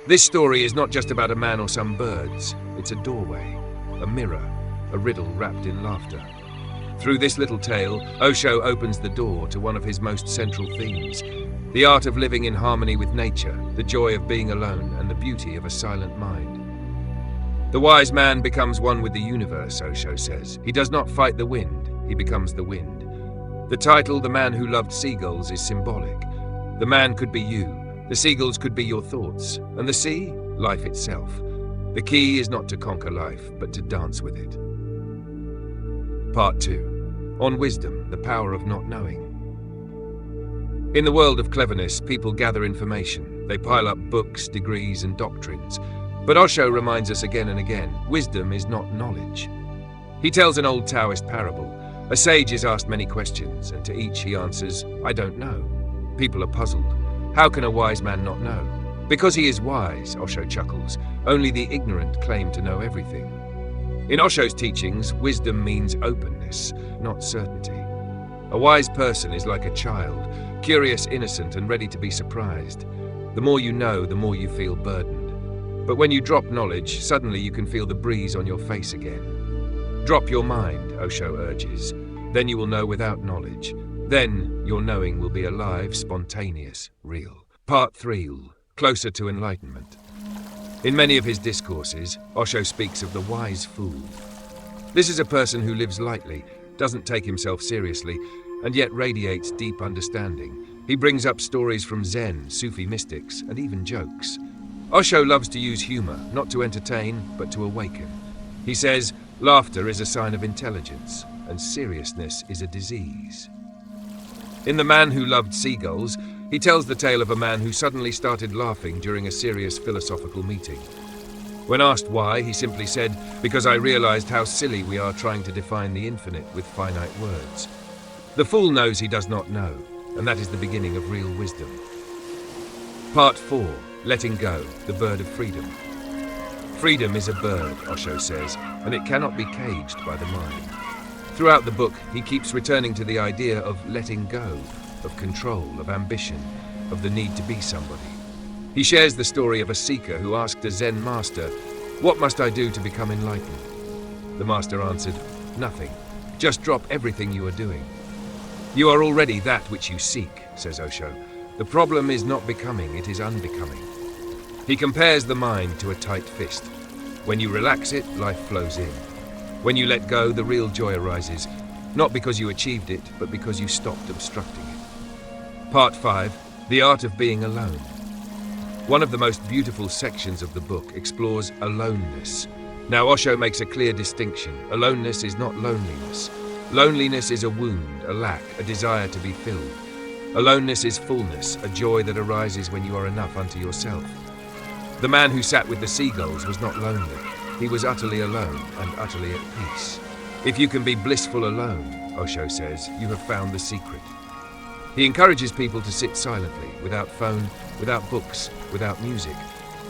This story is not just about a man or some birds. It's a doorway, a mirror, a riddle wrapped in laughter. Through this little tale, Osho opens the door to one of his most central themes, the art of living in harmony with nature, the joy of being alone, and the beauty of a silent mind. The wise man becomes one with the universe, Osho says. He does not fight the wind, he becomes the wind. The title, The Man Who Loved Seagulls, is symbolic. The man could be you, the seagulls could be your thoughts, and the sea, life itself. The key is not to conquer life, but to dance with it. Part 2. On wisdom, the power of not knowing. In the world of cleverness, people gather information. They pile up books, degrees, and doctrines. But Osho reminds us again and again, wisdom is not knowledge. He tells an old Taoist parable. A sage is asked many questions, and to each he answers, I don't know. People are puzzled. How can a wise man not know? Because he is wise, Osho chuckles. Only the ignorant claim to know everything. In Osho's teachings, wisdom means openness, not certainty. A wise person is like a child, curious, innocent, and ready to be surprised. The more you know, the more you feel burdened. But when you drop knowledge, suddenly you can feel the breeze on your face again. Drop your mind, Osho urges. Then you will know without knowledge. Then your knowing will be alive, spontaneous, real. Part 3. Closer to enlightenment. In many of his discourses, Osho speaks of the wise fool. This is a person who lives lightly, doesn't take himself seriously, and yet radiates deep understanding. He brings up stories from Zen, Sufi mystics, and even jokes. Osho loves to use humor, not to entertain, but to awaken. He says, laughter is a sign of intelligence, and seriousness is a disease. In The Man Who Loved Seagulls, he tells the tale of a man who suddenly started laughing during a serious philosophical meeting. When asked why, he simply said, because I realized how silly we are trying to define the infinite with finite words. The fool knows he does not know, and that is the beginning of real wisdom. Part 4. Letting Go, the Bird of Freedom. Freedom is a bird, Osho says, and it cannot be caged by the mind. Throughout the book, he keeps returning to the idea of letting go, of control, of ambition, of the need to be somebody. He shares the story of a seeker who asked a Zen master, "What must I do to become enlightened?" The master answered, "Nothing. Just drop everything you are doing." "You are already that which you seek," says Osho. "The problem is not becoming, it is unbecoming." He compares the mind to a tight fist. When you relax it, life flows in. When you let go, the real joy arises, not because you achieved it, but because you stopped obstructing it. Part 5. The Art of Being Alone. One of the most beautiful sections of the book explores aloneness. Now, Osho makes a clear distinction. Aloneness is not loneliness. Loneliness is a wound, a lack, a desire to be filled. Aloneness is fullness, a joy that arises when you are enough unto yourself. The man who sat with the seagulls was not lonely. He was utterly alone and utterly at peace. If you can be blissful alone, Osho says, you have found the secret. He encourages people to sit silently, without phone, without books, without music.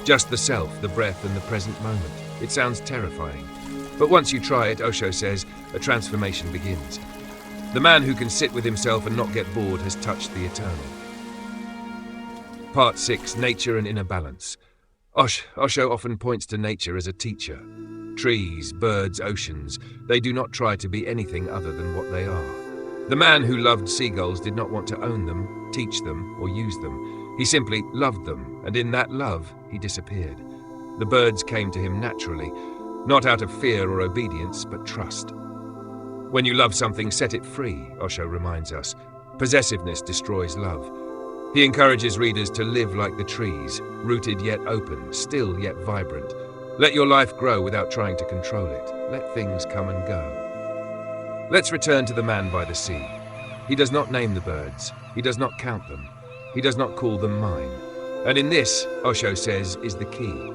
Just the self, the breath, and the present moment. It sounds terrifying. But once you try it, Osho says, a transformation begins. The man who can sit with himself and not get bored has touched the eternal. Part 6. Nature and Inner Balance. Osho often points to nature as a teacher. Trees, birds, oceans, they do not try to be anything other than what they are. The man who loved seagulls did not want to own them, teach them, or use them. He simply loved them, and in that love, he disappeared. The birds came to him naturally, not out of fear or obedience, but trust. When you love something, set it free, Osho reminds us. Possessiveness destroys love. He encourages readers to live like the trees, rooted yet open, still yet vibrant. Let your life grow without trying to control it. Let things come and go. Let's return to the man by the sea. He does not name the birds. He does not count them. He does not call them mine. And in this, Osho says, is the key.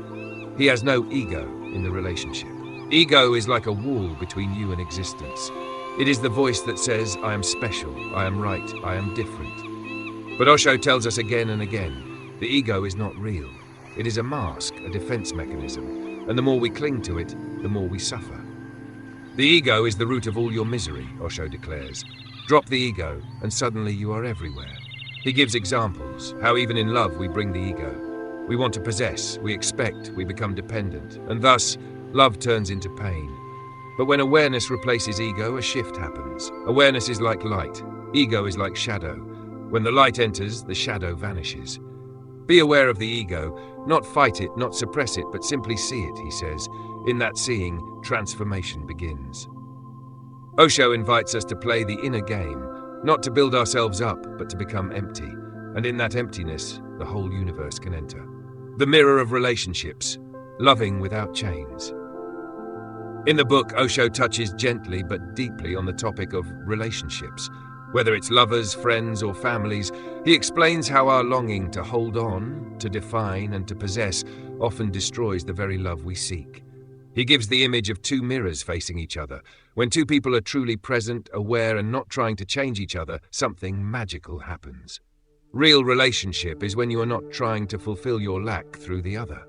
He has no ego in the relationship. Ego is like a wall between you and existence. It is the voice that says, I am special, I am right, I am different. But Osho tells us again and again, the ego is not real. It is a mask, a defense mechanism, and the more we cling to it, the more we suffer. The ego is the root of all your misery, Osho declares. Drop the ego, and suddenly you are everywhere. He gives examples, how even in love we bring the ego. We want to possess, we expect, we become dependent, and thus, love turns into pain. But when awareness replaces ego, a shift happens. Awareness is like light, ego is like shadow. When the light enters, the shadow vanishes. Be aware of the ego, not fight it, not suppress it, but simply see it, he says. In that seeing, transformation begins. Osho invites us to play the inner game, not to build ourselves up, but to become empty. And in that emptiness, the whole universe can enter. The mirror of relationships, loving without chains. In the book, Osho touches gently but deeply on the topic of relationships. Whether it's lovers, friends, or families, he explains how our longing to hold on, to define, and to possess often destroys the very love we seek. He gives the image of two mirrors facing each other. When two people are truly present, aware, and not trying to change each other, something magical happens. Real relationship is when you are not trying to fulfill your lack through the other.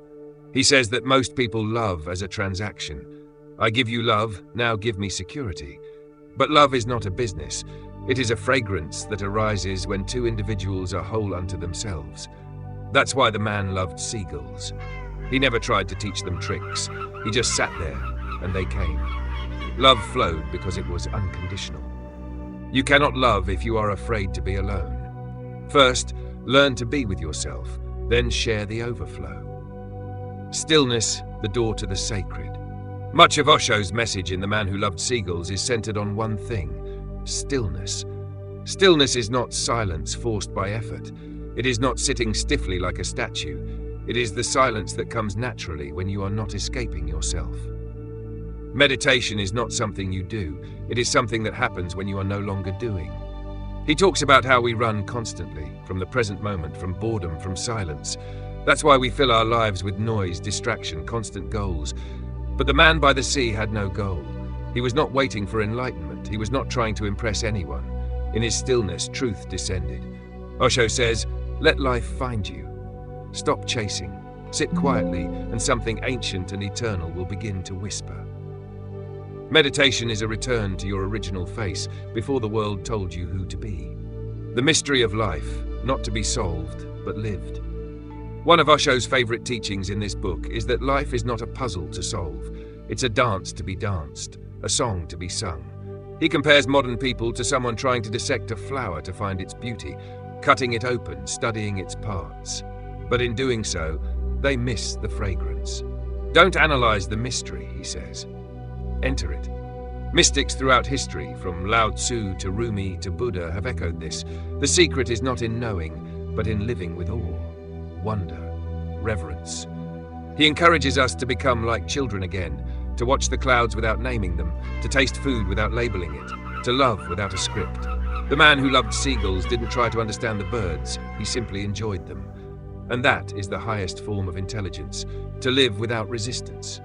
He says that most people love as a transaction. I give you love, now give me security. But love is not a business. It is a fragrance that arises when two individuals are whole unto themselves. That's why the man loved seagulls. He never tried to teach them tricks. He just sat there, and they came. Love flowed because it was unconditional. You cannot love if you are afraid to be alone. First, learn to be with yourself, then share the overflow. Stillness, the door to the sacred. Much of Osho's message in The Man Who Loved Seagulls is centered on one thing: stillness. Stillness is not silence forced by effort. It is not sitting stiffly like a statue. It is the silence that comes naturally when you are not escaping yourself. Meditation is not something you do. It is something that happens when you are no longer doing. He talks about how we run constantly, from the present moment, from boredom, from silence. That's why we fill our lives with noise, distraction, constant goals. But the man by the sea had no goal. He was not waiting for enlightenment. He was not trying to impress anyone. In his stillness, truth descended. Osho says, let life find you. Stop chasing. Sit quietly, and something ancient and eternal will begin to whisper. Meditation is a return to your original face before the world told you who to be. The mystery of life, not to be solved, but lived. One of Osho's favorite teachings in this book is that life is not a puzzle to solve. It's a dance to be danced, a song to be sung. He compares modern people to someone trying to dissect a flower to find its beauty, cutting it open, studying its parts. But in doing so, they miss the fragrance. Don't analyze the mystery, he says. Enter it. Mystics throughout history, from Lao Tzu to Rumi to Buddha, have echoed this. The secret is not in knowing, but in living with awe, wonder, reverence. He encourages us to become like children again, to watch the clouds without naming them, to taste food without labeling it, to love without a script. The man who loved seagulls didn't try to understand the birds, he simply enjoyed them. And that is the highest form of intelligence, to live without resistance.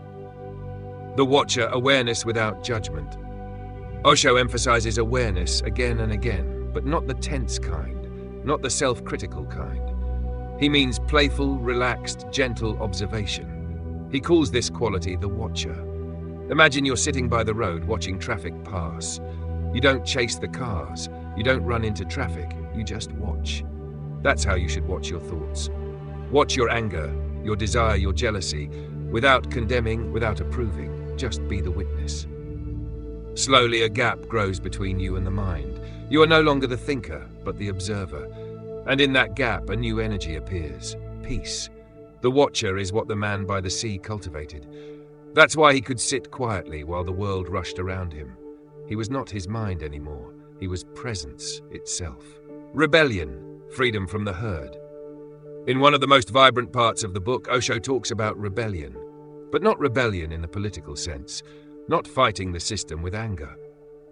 The watcher, awareness without judgment. Osho emphasizes awareness again and again, but not the tense kind, not the self-critical kind. He means playful, relaxed, gentle observation. He calls this quality the watcher. Imagine you're sitting by the road watching traffic pass. You don't chase the cars, you don't run into traffic, you just watch. That's how you should watch your thoughts. Watch your anger, your desire, your jealousy, without condemning, without approving. Just be the witness. Slowly, a gap grows between you and the mind. You are no longer the thinker, but the observer. And in that gap, a new energy appears. Peace. The watcher is what the man by the sea cultivated. That's why he could sit quietly while the world rushed around him. He was not his mind anymore. He was presence itself. Rebellion, freedom from the herd. In one of the most vibrant parts of the book, Osho talks about rebellion. But not rebellion in the political sense, not fighting the system with anger.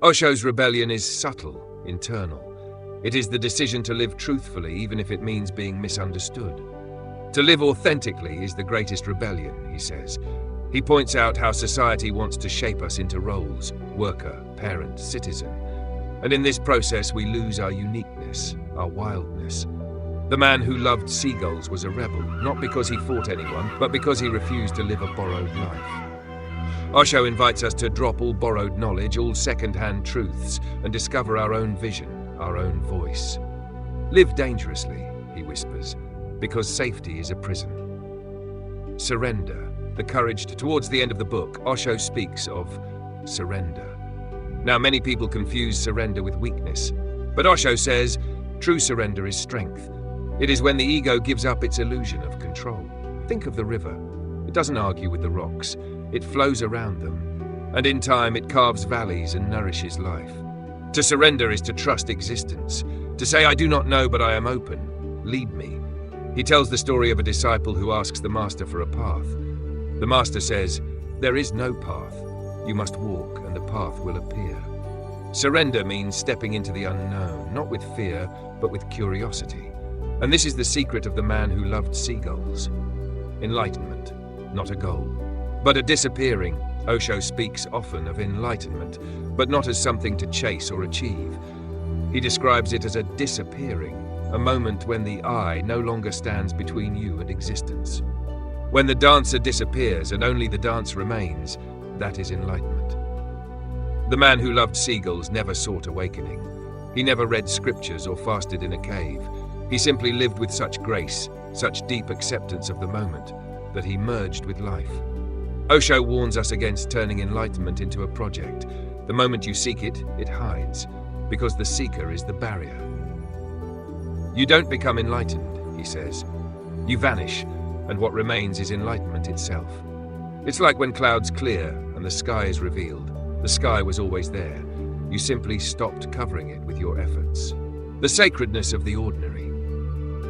Osho's rebellion is subtle, internal. It is the decision to live truthfully even if it means being misunderstood. To live authentically is the greatest rebellion, he says. He points out how society wants to shape us into roles: worker, parent, citizen. And in this process we lose our uniqueness, our wildness. The man who loved seagulls was a rebel, not because he fought anyone, but because he refused to live a borrowed life. Osho invites us to drop all borrowed knowledge, all second-hand truths, and discover our own vision, our own voice. Live dangerously, he whispers, because safety is a prison. Surrender, the courage towards the end of the book, Osho speaks of surrender. Now, many people confuse surrender with weakness, but Osho says true surrender is strength. It is when the ego gives up its illusion of control. Think of the river. It doesn't argue with the rocks. It flows around them, and in time it carves valleys and nourishes life. To surrender is to trust existence, to say, I do not know, but I am open. Lead me. He tells the story of a disciple who asks the master for a path. The master says, there is no path. You must walk, and the path will appear. Surrender means stepping into the unknown, not with fear, but with curiosity. And this is the secret of the man who loved seagulls. Enlightenment, not a goal, but a disappearing. Osho speaks often of enlightenment, but not as something to chase or achieve. He describes it as a disappearing, a moment when the I no longer stands between you and existence. When the dancer disappears and only the dance remains, that is enlightenment. The man who loved seagulls never sought awakening. He never read scriptures or fasted in a cave. He simply lived with such grace, such deep acceptance of the moment, that he merged with life. Osho warns us against turning enlightenment into a project. The moment you seek it, it hides, because the seeker is the barrier. You don't become enlightened, he says. You vanish, and what remains is enlightenment itself. It's like when clouds clear and the sky is revealed. The sky was always there. You simply stopped covering it with your efforts. The sacredness of the ordinary.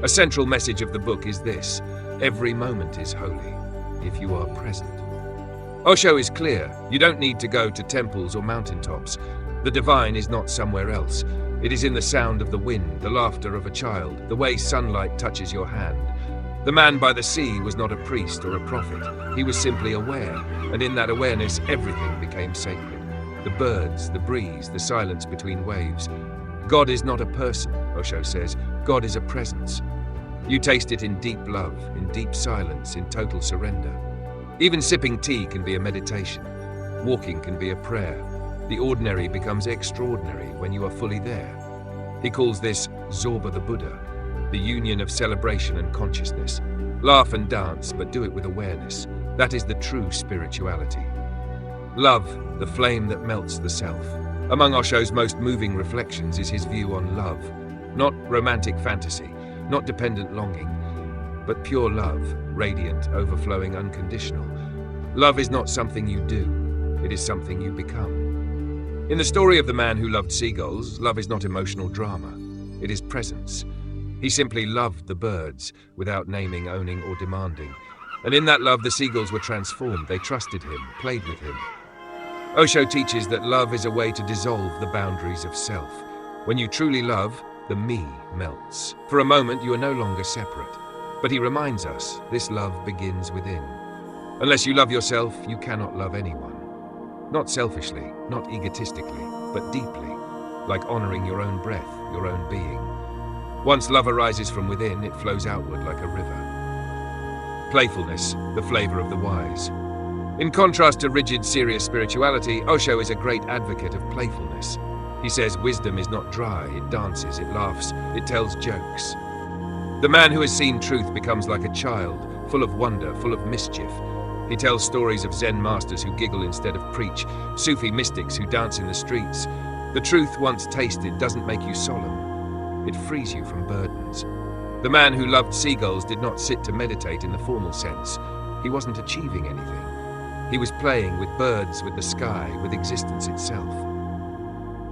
A central message of the book is this: every moment is holy, if you are present. Osho is clear. You don't need to go to temples or mountaintops. The divine is not somewhere else. It is in the sound of the wind, the laughter of a child, the way sunlight touches your hand. The man by the sea was not a priest or a prophet. He was simply aware, and in that awareness, everything became sacred. The birds, the breeze, the silence between waves. God is not a person, Osho says. God is a presence. You taste it in deep love, in deep silence, in total surrender. Even sipping tea can be a meditation. Walking can be a prayer. The ordinary becomes extraordinary when you are fully there. He calls this Zorba the Buddha, the union of celebration and consciousness. Laugh and dance, but do it with awareness. That is the true spirituality. Love, the flame that melts the self. Among Osho's most moving reflections is his view on love. Not romantic fantasy, not dependent longing, but pure love, radiant, overflowing, unconditional. Love is not something you do, it is something you become. In the story of the man who loved seagulls, love is not emotional drama, it is presence. He simply loved the birds without naming, owning, or demanding. And in that love, the seagulls were transformed. They trusted him, played with him. Osho teaches that love is a way to dissolve the boundaries of self. When you truly love, the me melts. For a moment, you are no longer separate. But he reminds us, this love begins within. Unless you love yourself, you cannot love anyone. Not selfishly, not egotistically, but deeply, like honoring your own breath, your own being. Once love arises from within, it flows outward like a river. Playfulness, the flavor of the wise. In contrast to rigid, serious spirituality, Osho is a great advocate of playfulness. He says wisdom is not dry, it dances, it laughs, it tells jokes. The man who has seen truth becomes like a child, full of wonder, full of mischief. He tells stories of Zen masters who giggle instead of preach, Sufi mystics who dance in the streets. The truth once tasted doesn't make you solemn. It frees you from burdens. The man who loved seagulls did not sit to meditate in the formal sense. He wasn't achieving anything. He was playing with birds, with the sky, with existence itself.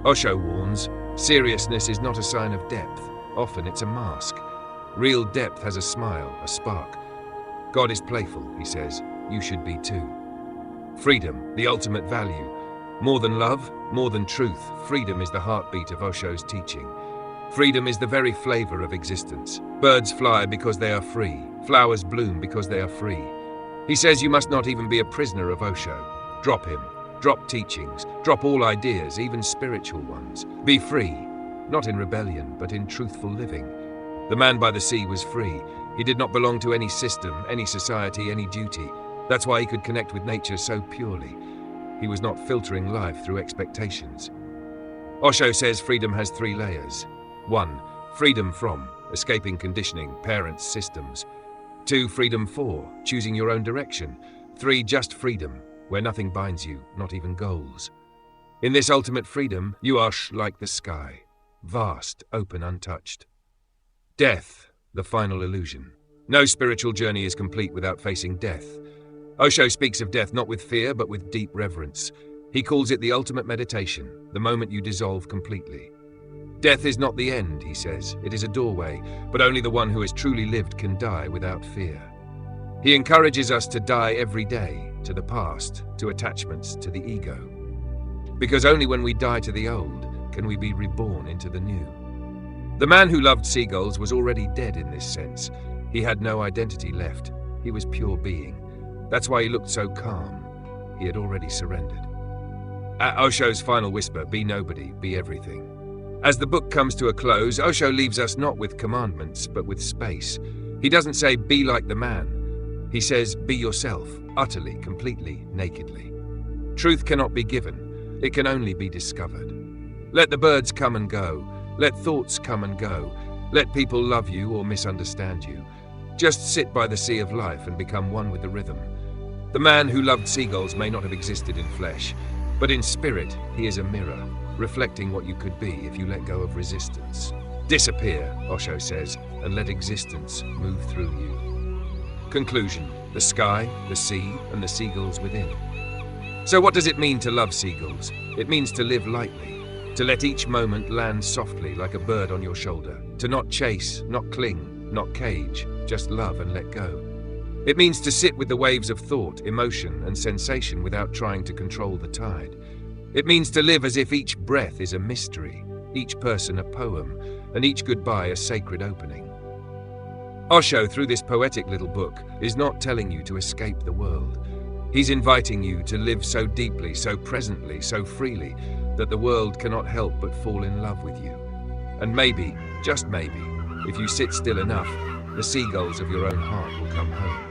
Osho warns, seriousness is not a sign of depth. Often it's a mask. Real depth has a smile, a spark. God is playful, he says. You should be too. Freedom, the ultimate value. More than love, more than truth, freedom is the heartbeat of Osho's teaching. Freedom is the very flavor of existence. Birds fly because they are free. Flowers bloom because they are free. He says you must not even be a prisoner of Osho. Drop him. Drop teachings. Drop all ideas, even spiritual ones. Be free, not in rebellion, but in truthful living. The man by the sea was free. He did not belong to any system, any society, any duty. That's why he could connect with nature so purely. He was not filtering life through expectations. Osho says freedom has 3 layers. 1. Freedom from, escaping conditioning, parents, systems. 2. Freedom 4. Choosing your own direction. 3. Just freedom, where nothing binds you, not even goals. In this ultimate freedom, you are like the sky, vast, open, untouched. Death, the final illusion. No spiritual journey is complete without facing death. Osho speaks of death not with fear, but with deep reverence. He calls it the ultimate meditation, the moment you dissolve completely. Death is not the end, he says. It is a doorway, but only the one who has truly lived can die without fear. He encourages us to die every day, to the past, to attachments, to the ego. Because only when we die to the old can we be reborn into the new. The man who loved seagulls was already dead in this sense. He had no identity left. He was pure being. That's why he looked so calm. He had already surrendered. At Osho's final whisper, be nobody, be everything. As the book comes to a close, Osho leaves us not with commandments, but with space. He doesn't say, be like the man. He says, be yourself, utterly, completely, nakedly. Truth cannot be given. It can only be discovered. Let the birds come and go. Let thoughts come and go. Let people love you or misunderstand you. Just sit by the sea of life and become one with the rhythm. The man who loved seagulls may not have existed in flesh, but in spirit he is a mirror, reflecting what you could be if you let go of resistance. Disappear, Osho says, and let existence move through you. Conclusion: the sky, the sea, and the seagulls within. So what does it mean to love seagulls? It means to live lightly, to let each moment land softly like a bird on your shoulder, to not chase, not cling, not cage, just love and let go. It means to sit with the waves of thought, emotion, and sensation without trying to control the tide. It means to live as if each breath is a mystery, each person a poem, and each goodbye a sacred opening. Osho, through this poetic little book, is not telling you to escape the world. He's inviting you to live so deeply, so presently, so freely, that the world cannot help but fall in love with you. And maybe, just maybe, if you sit still enough, the seagulls of your own heart will come home.